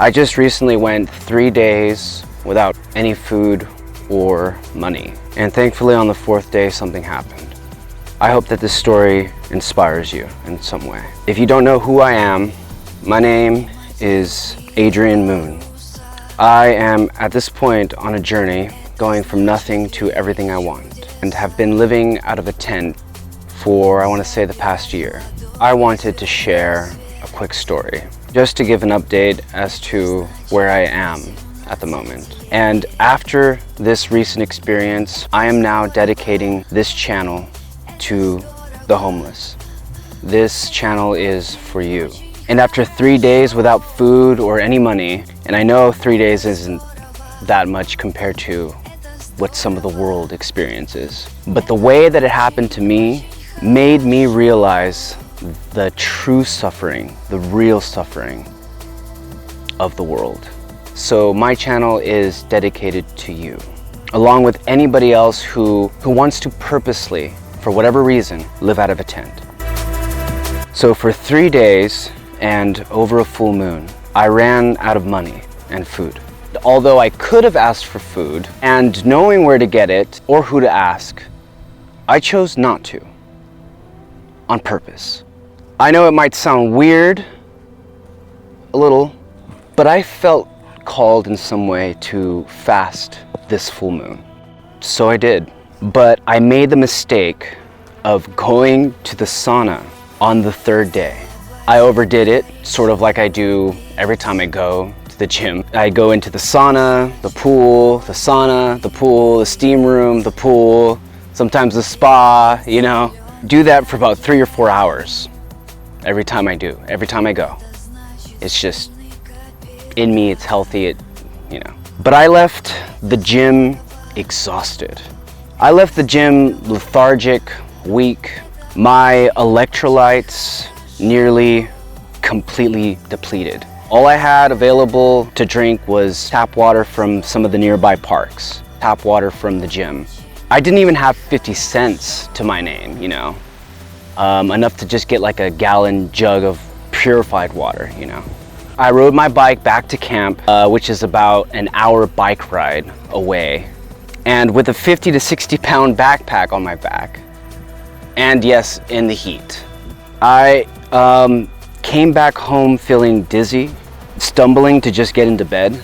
I just recently went 3 days without any food or money. And thankfully on the 4th day, something happened. I hope that this story inspires you in some way. If you don't know who I am, my name is Adrian Moon. I am at this point on a journey going from nothing to everything I want, and have been living out of a tent for, I want to say, the past year. I wanted to share a quick story, just to give an update as to where I am at the moment. And after this recent experience, I am now dedicating this channel to the homeless. This channel is for you. And after 3 days without food or any money, and I know 3 days isn't that much compared to what some of the world experiences, but the way that it happened to me made me realize the true suffering, the real suffering of the world. So my channel is dedicated to you, along with anybody else who wants to purposely, for whatever reason, live out of a tent. So for 3 days and over a full moon, I ran out of money and food. Although I could have asked for food, and knowing where to get it or who to ask, I chose not to, on purpose. I know it might sound weird, a little, but I felt called in some way to fast this full moon. So I did. But I made the mistake of going to the sauna on the 3rd day. I overdid it, sort of like I do every time I go to the gym. I go into the sauna, the pool, the sauna, the pool, the steam room, the pool, sometimes the spa, you know. Do that for about 3 or 4 hours every time I go. It's just in me, it's healthy, you know. But I left the gym exhausted. I left the gym lethargic, weak. My electrolytes nearly completely depleted. All I had available to drink was tap water from some of the nearby parks, tap water from the gym. I didn't even have 50 cents to my name, you know, enough to just get like a gallon jug of purified water, you know. I rode my bike back to camp, which is about an hour bike ride away. And with a 50 to 60 pound backpack on my back, and yes, in the heat. I came back home feeling dizzy, stumbling to just get into bed,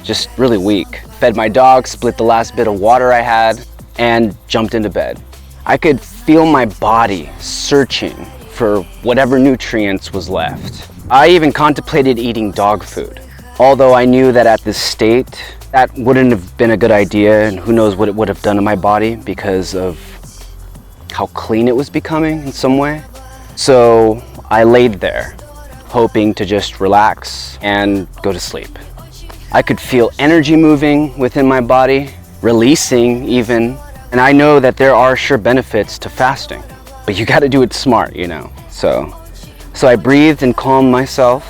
just really weak. Fed my dog, split the last bit of water I had, and jumped into bed. I could feel my body searching for whatever nutrients was left. I even contemplated eating dog food, although I knew that at this state, that wouldn't have been a good idea, and who knows what it would have done to my body because of how clean it was becoming in some way. So I laid there, hoping to just relax and go to sleep. I could feel energy moving within my body, releasing even, and I know that there are sure benefits to fasting, but you gotta do it smart, you know. So I breathed and calmed myself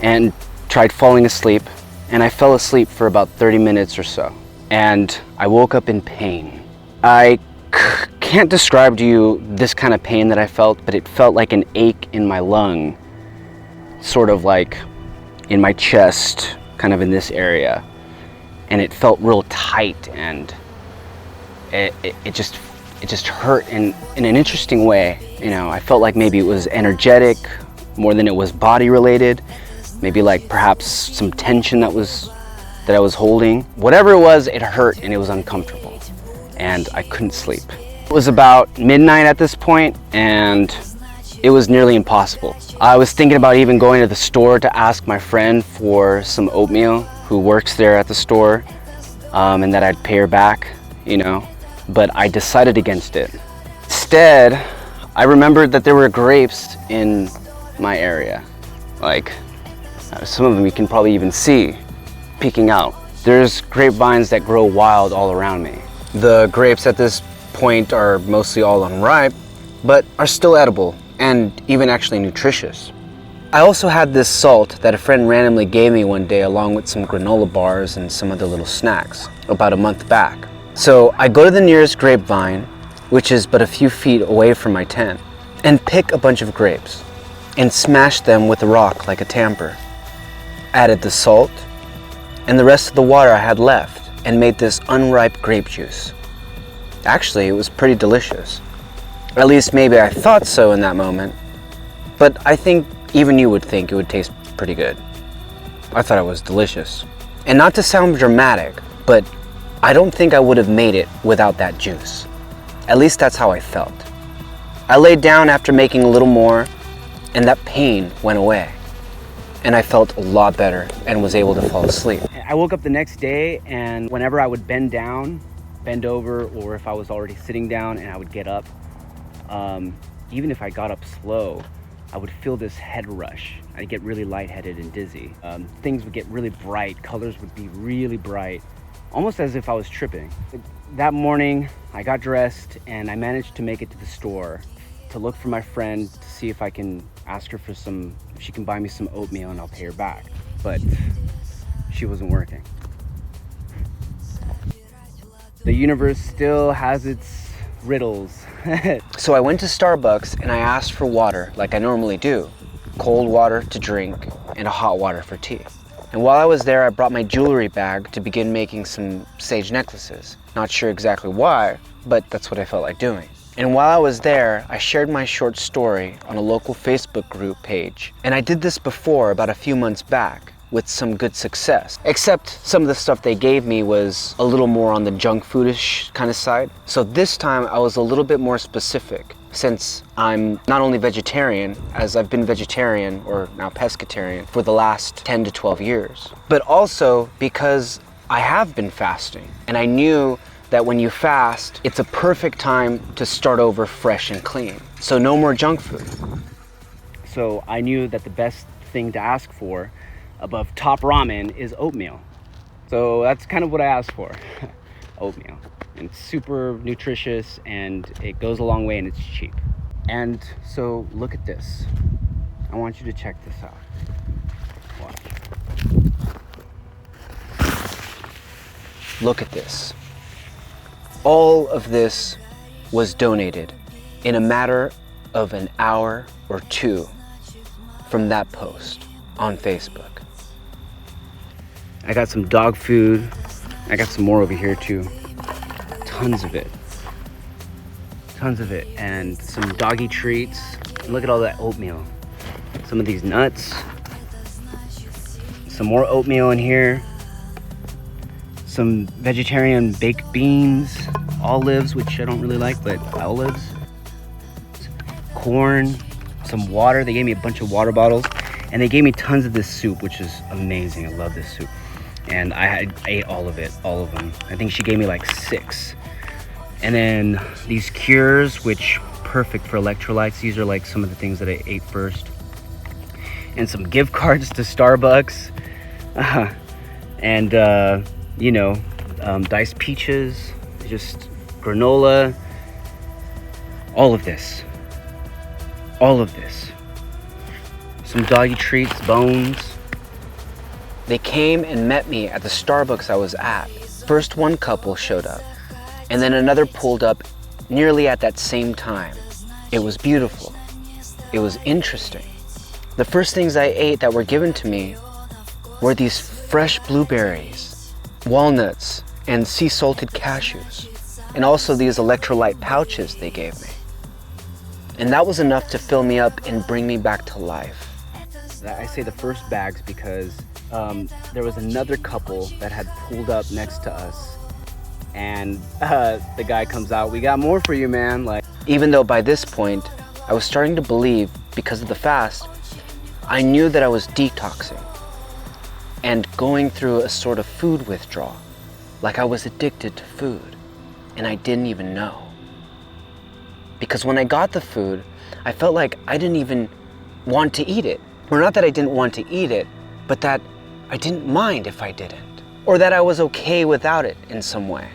and tried falling asleep. And I fell asleep for about 30 minutes or so. And I woke up in pain. I can't describe to you this kind of pain that I felt, but it felt like an ache in my lung, sort of like in my chest, kind of in this area. And it felt real tight, and it just hurt in an interesting way. You know, I felt like maybe it was energetic more than it was body related. Maybe like perhaps some tension that I was holding. Whatever it was, it hurt and it was uncomfortable, and I couldn't sleep. It was about midnight at this point, and it was nearly impossible. I was thinking about even going to the store to ask my friend for some oatmeal, who works there at the store, and that I'd pay her back, you know, but I decided against it. Instead, I remembered that there were grapes in my area, like some of them you can probably even see peeking out. There's grapevines that grow wild all around me. The grapes at this point are mostly all unripe, but are still edible and even actually nutritious. I also had this salt that a friend randomly gave me one day, along with some granola bars and some other little snacks, about a month back. So I go to the nearest grapevine, which is but a few feet away from my tent, and pick a bunch of grapes and smash them with a rock like a tamper. added the salt, and the rest of the water I had left, and made this unripe grape juice. Actually, it was pretty delicious. At least maybe I thought so in that moment, but I think even you would think it would taste pretty good. I thought it was delicious. And not to sound dramatic, but I don't think I would have made it without that juice. At least that's how I felt. I laid down after making a little more, and that pain went away. And I felt a lot better and was able to fall asleep. I woke up the next day, and whenever I would bend over, or if I was already sitting down and I would get up, even if I got up slow, I would feel this head rush. I'd get really lightheaded and dizzy. Things would get really bright, colors would be really bright, almost as if I was tripping. That morning, I got dressed and I managed to make it to the store to look for my friend to see if I can ask her for if she can buy me some oatmeal and I'll pay her back. But she wasn't working. The universe still has its riddles. So I went to Starbucks and I asked for water like I normally do. Cold water to drink and a hot water for tea. And while I was there, I brought my jewelry bag to begin making some sage necklaces. Not sure exactly why, but that's what I felt like doing. And while I was there, I shared my short story on a local Facebook group page. And I did this before, about a few months back, with some good success. Except some of the stuff they gave me was a little more on the junk foodish kind of side. So this time I was a little bit more specific, since I'm not only vegetarian, as I've been vegetarian, or now pescatarian, for the last 10 to 12 years, but also because I have been fasting. And I knew that when you fast, it's a perfect time to start over fresh and clean. So no more junk food. So I knew that the best thing to ask for above top ramen is oatmeal. So that's kind of what I asked for, oatmeal. And it's super nutritious and it goes a long way and it's cheap. And so look at this. I want you to check this out. Watch. Look at this. All of this was donated in a matter of an hour or two from that post on Facebook. I got some dog food. I got some more over here too. Tons of it. Tons of it. And some doggy treats. And look at all that oatmeal. Some of these nuts. Some more oatmeal in here. Some vegetarian baked beans. Olives, which I don't really like, but olives. Corn. Some water. They gave me a bunch of water bottles. And they gave me tons of this soup, which is amazing. I love this soup. And I ate all of them. I think she gave me like 6. And then these cures, which perfect for electrolytes. These are like some of the things that I ate first. And some gift cards to Starbucks. And, diced peaches, just granola. All of this. Some doggy treats, bones. They came and met me at the Starbucks I was at. First one couple showed up, and then another pulled up nearly at that same time. It was beautiful. It was interesting. The first things I ate that were given to me were these fresh blueberries, walnuts, and sea salted cashews, and also these electrolyte pouches they gave me. And that was enough to fill me up and bring me back to life. I say the first bags because there was another couple that had pulled up next to us, and the guy comes out, "We got more for you, man." Like, even though by this point I was starting to believe, because of the fast, I knew that I was detoxing and going through a sort of food withdrawal, like I was addicted to food, and I didn't even know. Because when I got the food, I felt like I didn't even want to eat it. Or not that I didn't want to eat it, but that I didn't mind if I didn't. Or that I was okay without it in some way.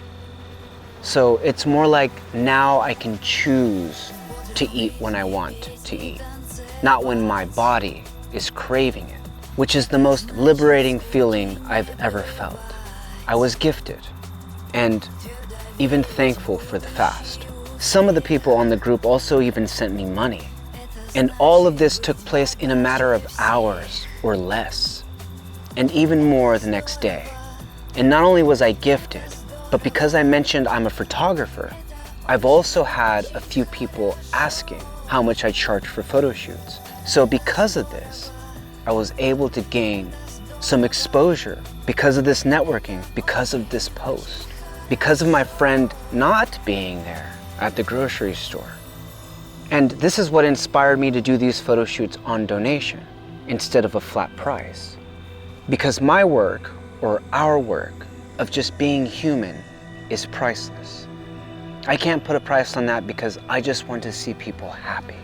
So it's more like now I can choose to eat when I want to eat, not when my body is craving it, which is the most liberating feeling I've ever felt. I was gifted and even thankful for the fast. Some of the people on the group also even sent me money. And all of this took place in a matter of hours or less. and even more the next day. And not only was I gifted, but because I mentioned I'm a photographer, I've also had a few people asking how much I charge for photo shoots. So because of this, I was able to gain some exposure because of this networking, because of this post, because of my friend not being there at the grocery store. And this is what inspired me to do these photo shoots on donation instead of a flat price. Because my work, or our work, of just being human is priceless. I can't put a price on that because I just want to see people happy.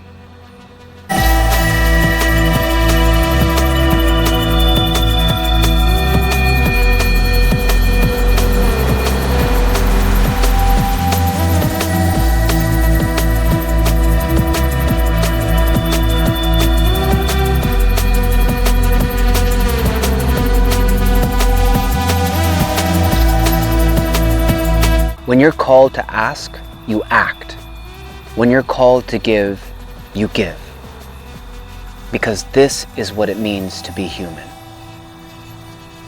When you're called to ask, you act. When you're called to give, you give. Because this is what it means to be human.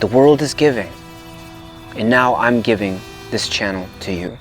The world is giving, and now I'm giving this channel to you.